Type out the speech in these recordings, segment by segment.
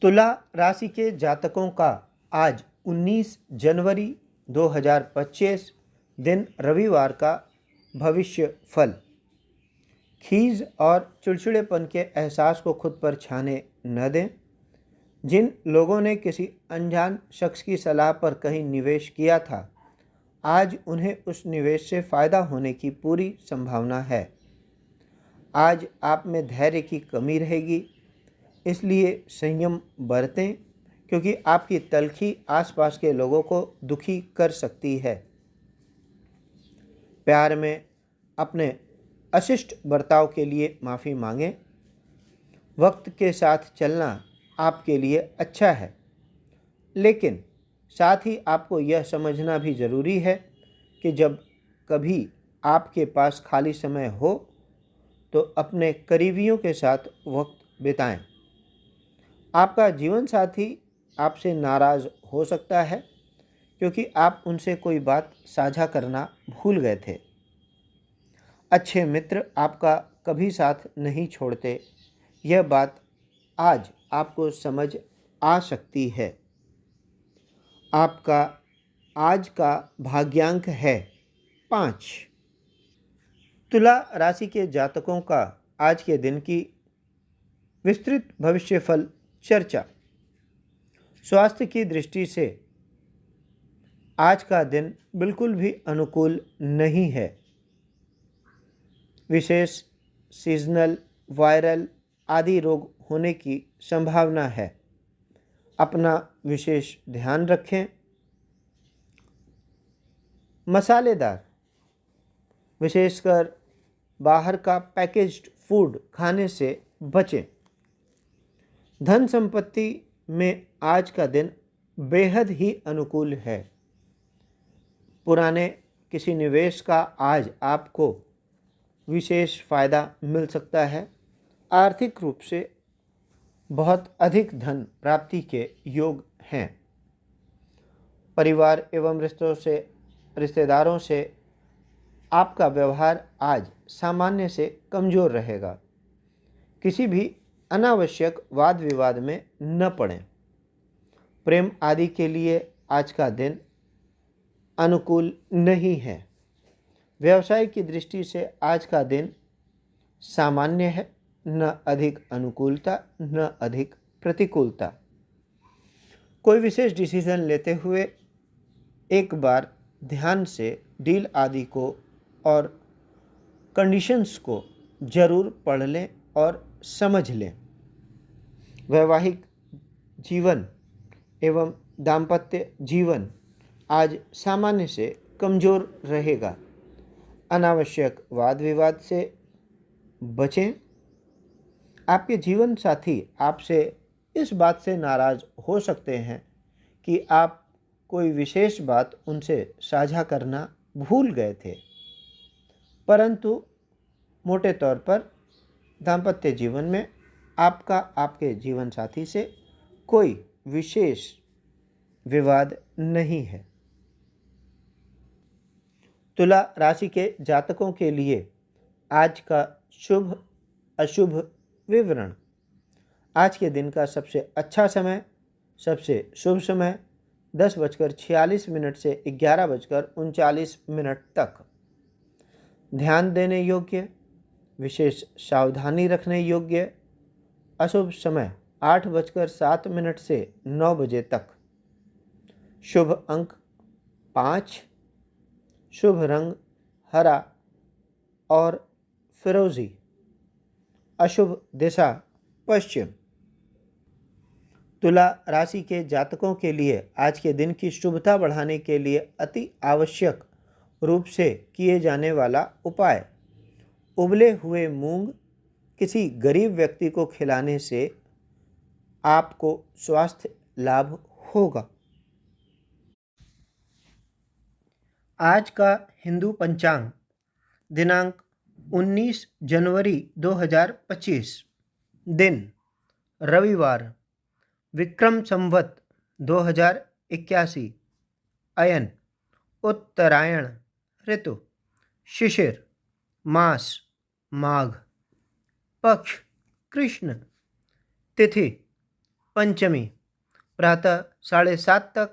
तुला राशि के जातकों का आज 19 जनवरी 2025 दिन रविवार का भविष्य फल। खीज और चिड़चिड़ेपन के एहसास को खुद पर छाने न दें। जिन लोगों ने किसी अनजान शख्स की सलाह पर कहीं निवेश किया था, आज उन्हें उस निवेश से फ़ायदा होने की पूरी संभावना है। आज आप में धैर्य की कमी रहेगी, इसलिए संयम बरतें, क्योंकि आपकी तल्खी आसपास के लोगों को दुखी कर सकती है। प्यार में अपने अशिष्ट बर्ताव के लिए माफ़ी मांगें। वक्त के साथ चलना आपके लिए अच्छा है, लेकिन साथ ही आपको यह समझना भी ज़रूरी है कि जब कभी आपके पास खाली समय हो तो अपने करीबियों के साथ वक्त बिताएं। आपका जीवन साथी आपसे नाराज़ हो सकता है, क्योंकि आप उनसे कोई बात साझा करना भूल गए थे। अच्छे मित्र आपका कभी साथ नहीं छोड़ते, यह बात आज आपको समझ आ सकती है। आपका आज का भाग्यांक है 5। तुला राशि के जातकों का आज के दिन की विस्तृत भविष्य फल चर्चा। स्वास्थ्य की दृष्टि से आज का दिन बिल्कुल भी अनुकूल नहीं है। विशेष सीजनल, वायरल आदि रोग होने की संभावना है। अपना विशेष ध्यान रखें। मसालेदार, विशेषकर बाहर का पैकेज्ड फूड खाने से बचें। धन संपत्ति में आज का दिन बेहद ही अनुकूल है। पुराने किसी निवेश का आज आपको विशेष फ़ायदा मिल सकता है। आर्थिक रूप से बहुत अधिक धन प्राप्ति के योग हैं। परिवार एवं रिश्तेदारों से आपका व्यवहार आज सामान्य से कमज़ोर रहेगा। किसी भी अनावश्यक वाद विवाद में न पड़ें। प्रेम आदि के लिए आज का दिन अनुकूल नहीं है। व्यवसाय की दृष्टि से आज का दिन सामान्य है, न अधिक अनुकूलता न अधिक प्रतिकूलता। कोई विशेष डिसीजन लेते हुए एक बार ध्यान से डील आदि को और कंडीशंस को जरूर पढ़ लें और समझ लें। वैवाहिक जीवन एवं दाम्पत्य जीवन आज सामान्य से कमज़ोर रहेगा। अनावश्यक वाद विवाद से बचें। आपके जीवन साथी आपसे इस बात से नाराज़ हो सकते हैं कि आप कोई विशेष बात उनसे साझा करना भूल गए थे, परंतु मोटे तौर पर दाम्पत्य जीवन में आपका आपके जीवन साथी से कोई विशेष विवाद नहीं है। तुला राशि के जातकों के लिए आज का शुभ अशुभ विवरण। आज के दिन का सबसे अच्छा समय, सबसे शुभ समय 10:46 से 11:39 तक। ध्यान देने योग्य, विशेष सावधानी रखने योग्य अशुभ समय 8:07 से 9 बजे तक। शुभ अंक 5। शुभ रंग हरा और फिरोजी। अशुभ दिशा पश्चिम। तुला राशि के जातकों के लिए आज के दिन की शुभता बढ़ाने के लिए अति आवश्यक रूप से किए जाने वाला उपाय, उबले हुए मूंग किसी गरीब व्यक्ति को खिलाने से आपको स्वास्थ्य लाभ होगा। आज का हिंदू पंचांग दिनांक 19 जनवरी 2025, दिन रविवार, विक्रम संवत 2081, अयन उत्तरायण ऋतु, शिशिर मास माघ, पक्ष कृष्ण, तिथि पंचमी प्रातः 7:30 तक,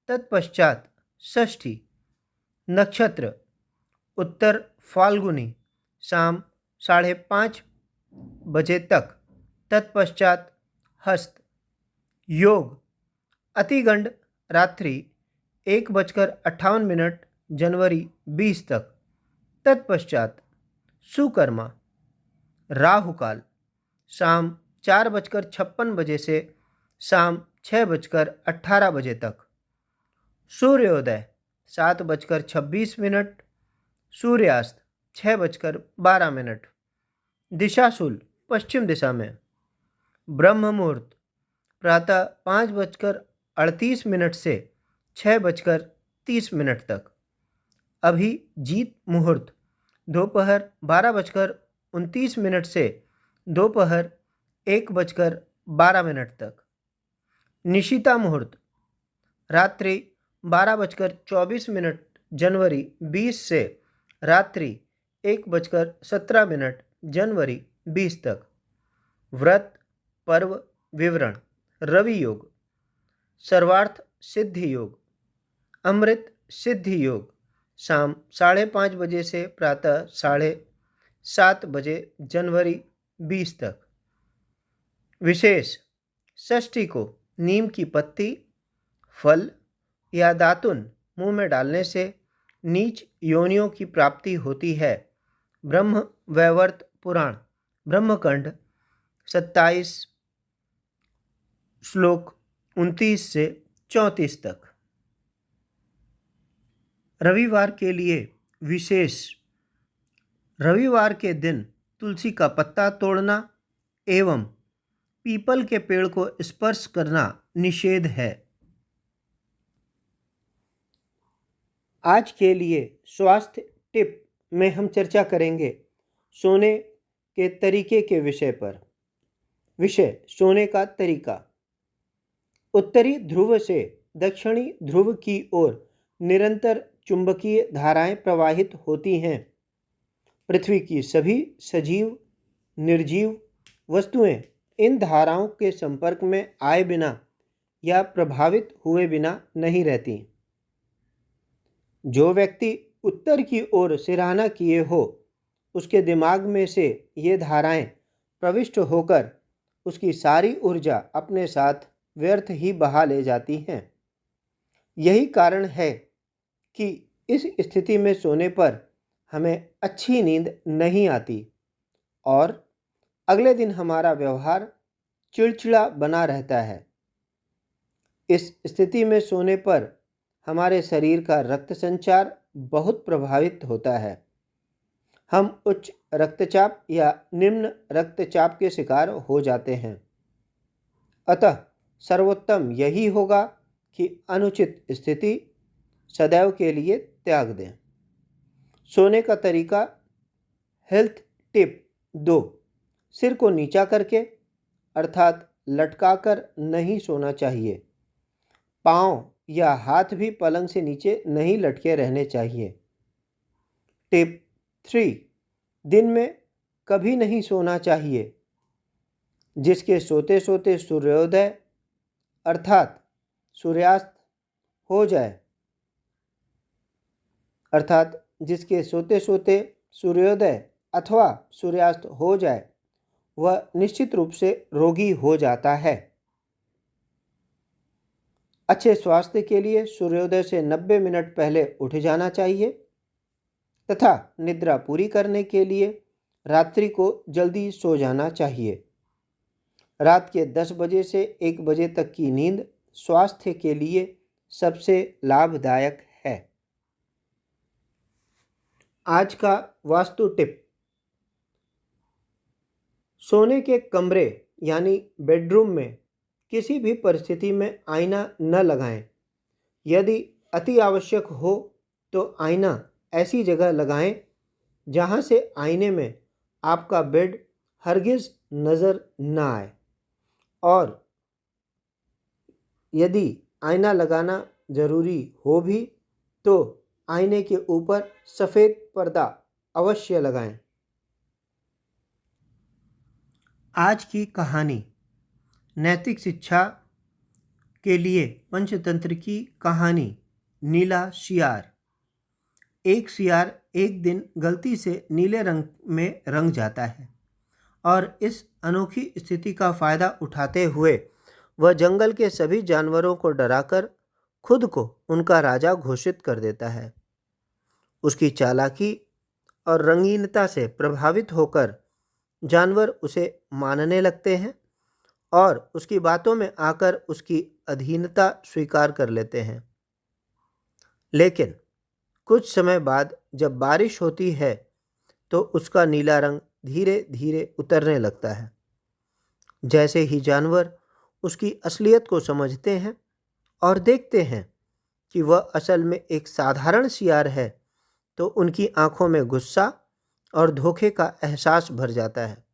तत्पश्चात षष्ठी। नक्षत्र उत्तर फाल्गुनी शाम 5:30 बजे तक, तत्पश्चात हस्त। योग अतिगंड रात्रि 1:58 जनवरी 20 तक, तत्पश्चात सुकर्मा। राहुकाल शाम 4:56 बजे से शाम 6:18 बजे तक। सूर्योदय 7:26, सूर्यास्त 6:12। दिशाशूल पश्चिम दिशा में। ब्रह्म मुहूर्त प्रातः 5:38 से 6:30 तक। अभिजीत मुहूर्त दोपहर 12:29 से दोपहर 1:12 तक। निशिता मुहूर्त रात्रि 12:24 जनवरी 20 से रात्रि 1:17 जनवरी 20 तक। व्रत पर्व विवरण। रवि योग, सर्वार्थ सिद्धि योग, अमृत सिद्धि योग शाम 5:30 बजे से प्रातः 7:30 बजे जनवरी 20 तक। विशेष षष्ठी को नीम की पत्ती, फल या दातुन मुंह में डालने से नीच योनियों की प्राप्ति होती है। ब्रह्म वैवर्त पुराण ब्रह्मकांड 27 श्लोक 29 से 34 तक। रविवार के लिए विशेष। रविवार के दिन तुलसी का पत्ता तोड़ना एवं पीपल के पेड़ को स्पर्श करना निषेध है। आज के लिए स्वास्थ्य टिप में हम चर्चा करेंगे सोने के तरीके के विषय पर। विषय सोने का तरीका। उत्तरी ध्रुव से दक्षिणी ध्रुव की ओर निरंतर चुंबकीय धाराएं प्रवाहित होती हैं। पृथ्वी की सभी सजीव निर्जीव वस्तुएं इन धाराओं के संपर्क में आए बिना या प्रभावित हुए बिना नहीं रहती। जो व्यक्ति उत्तर की ओर सिरहाना किए हो, उसके दिमाग में से ये धाराएं प्रविष्ट होकर उसकी सारी ऊर्जा अपने साथ व्यर्थ ही बहा ले जाती हैं। यही कारण है कि इस स्थिति में सोने पर हमें अच्छी नींद नहीं आती और अगले दिन हमारा व्यवहार चिड़चिड़ा बना रहता है। इस स्थिति में सोने पर हमारे शरीर का रक्त संचार बहुत प्रभावित होता है। हम उच्च रक्तचाप या निम्न रक्तचाप के शिकार हो जाते हैं। अतः सर्वोत्तम यही होगा कि अनुचित स्थिति सदैव के लिए त्याग दें। सोने का तरीका। Health tip 2। सिर को नीचा करके अर्थात लटकाकर नहीं सोना चाहिए। पाँव या हाथ भी पलंग से नीचे नहीं लटके रहने चाहिए। टिप 3। दिन में कभी नहीं सोना चाहिए। जिसके सोते सोते सूर्योदय अर्थात सूर्यास्त हो जाए अर्थात जिसके सोते सोते सूर्योदय अथवा सूर्यास्त हो जाए वह निश्चित रूप से रोगी हो जाता है। अच्छे स्वास्थ्य के लिए सूर्योदय से 90 मिनट पहले उठ जाना चाहिए तथा निद्रा पूरी करने के लिए रात्रि को जल्दी सो जाना चाहिए। रात के 10 बजे से 1 बजे तक की नींद स्वास्थ्य के लिए सबसे लाभदायक है। आज का वास्तु टिप। सोने के कमरे यानी बेडरूम में किसी भी परिस्थिति में आईना न लगाएं। यदि अति आवश्यक हो तो आईना ऐसी जगह लगाएं जहां से आईने में आपका बेड हरगिज नज़र न आए। और यदि आईना लगाना ज़रूरी हो भी तो आईने के ऊपर सफ़ेद पर्दा अवश्य लगाएं। आज की कहानी। नैतिक शिक्षा के लिए पंचतंत्र की कहानी नीला शियार। एक शियार एक दिन गलती से नीले रंग में रंग जाता है और इस अनोखी स्थिति का फायदा उठाते हुए वह जंगल के सभी जानवरों को डराकर खुद को उनका राजा घोषित कर देता है। उसकी चालाकी और रंगीनता से प्रभावित होकर जानवर उसे मानने लगते हैं और उसकी बातों में आकर उसकी अधीनता स्वीकार कर लेते हैं। लेकिन कुछ समय बाद जब बारिश होती है तो उसका नीला रंग धीरे धीरे उतरने लगता है। जैसे ही जानवर उसकी असलियत को समझते हैं और देखते हैं कि वह असल में एक साधारण शियार है, तो उनकी आंखों में गुस्सा और धोखे का एहसास भर जाता है।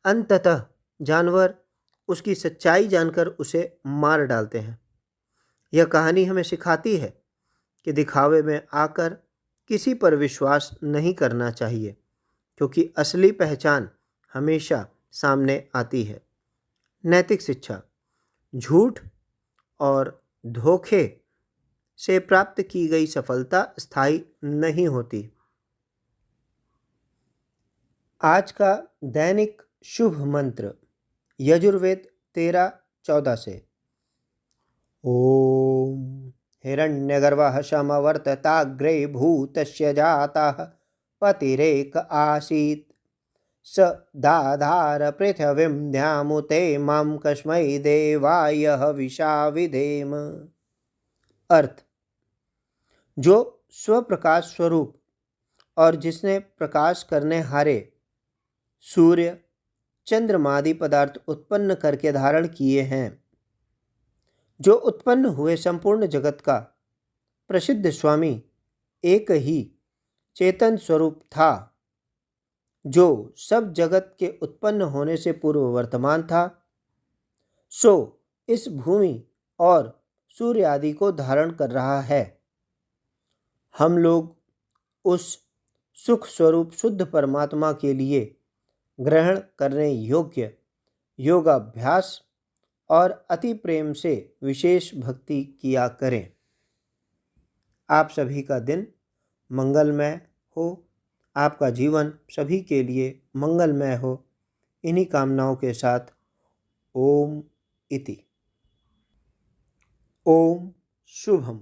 अंततः जानवर उसकी सच्चाई जानकर उसे मार डालते हैं। यह कहानी हमें सिखाती है कि दिखावे में आकर किसी पर विश्वास नहीं करना चाहिए, क्योंकि असली पहचान हमेशा सामने आती है। नैतिक शिक्षा: झूठ और धोखे से प्राप्त की गई सफलता स्थायी नहीं होती। आज का दैनिक शुभ मंत्र यजुर्वेद 13:14 से। ओम हिरण्यगर्भः समवर्तताग्रे भूतस्य जातः पतिरेक आसीत् स दाधार पृथिवीं ध्यामुते मां कस्मै देवाय हविषा विधेम। अर्थ: जो स्वप्रकाश स्वरूप और जिसने प्रकाश करने हारे सूर्य चंद्रमादि पदार्थ उत्पन्न करके धारण किए हैं, जो उत्पन्न हुए संपूर्ण जगत का प्रसिद्ध स्वामी एक ही चेतन स्वरूप था, जो सब जगत के उत्पन्न होने से पूर्व वर्तमान था, सो इस भूमि और सूर्य आदि को धारण कर रहा है। हम लोग उस सुख स्वरूप शुद्ध परमात्मा के लिए ग्रहण करने योग्य योगाभ्यास और अति प्रेम से विशेष भक्ति किया करें। आप सभी का दिन मंगलमय हो, आपका जीवन सभी के लिए मंगलमय हो। इन्हीं कामनाओं के साथ ओम इति। ओम शुभम।